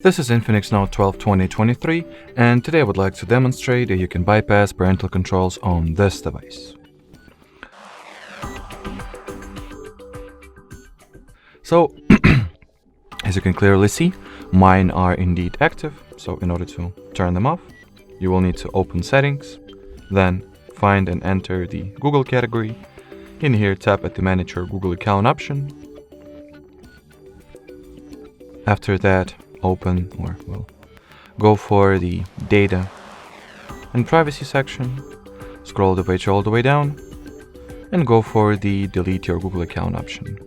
This is INFINIX Note 12 2023, and today I would like to demonstrate that you can bypass parental controls on this device. So, as you can clearly see, mine are indeed active. So in order to turn them off, you will need to open Settings, then find and enter the Google category. In here, tap at the Manage Your Google Account option. After that, go for the Data and Privacy section, scroll the page all the way down, and go for the Delete Your Google Account option.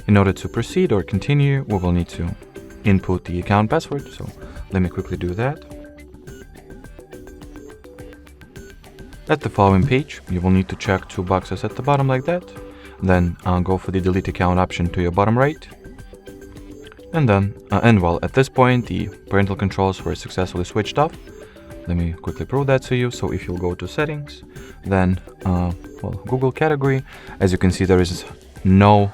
In order to proceed or continue, we will need to input the account password, so let me quickly do that. At the following page, you will need to check two boxes at the bottom like that, then go for the Delete Account option to your bottom right. And then, at this point, the parental controls were successfully switched off. Let me quickly prove that to you. So if you'll go to Settings, then, Google category, as you can see, there is no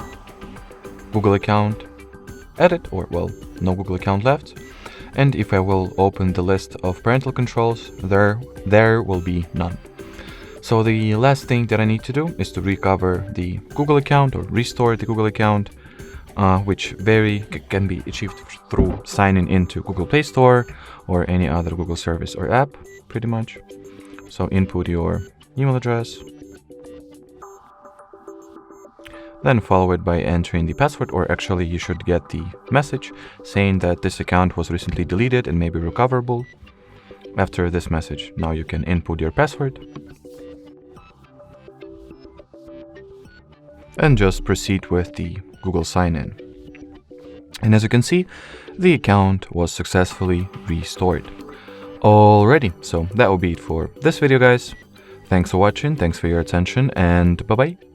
Google account added, no Google account left. And if I will open the list of parental controls, there will be none. So the last thing that I need to do is to recover the Google account or restore the Google account, which can be achieved through signing into Google Play Store or any other Google service or app, pretty much. So input your email address, then follow it by entering the password, or actually you should get the message saying that this account was recently deleted and may be recoverable. After this message, now you can input your password and just proceed with the Google sign-in. And as you can see, the account was successfully restored. Alrighty, so that will be it for this video, guys. Thanks for watching, thanks for your attention, and bye-bye.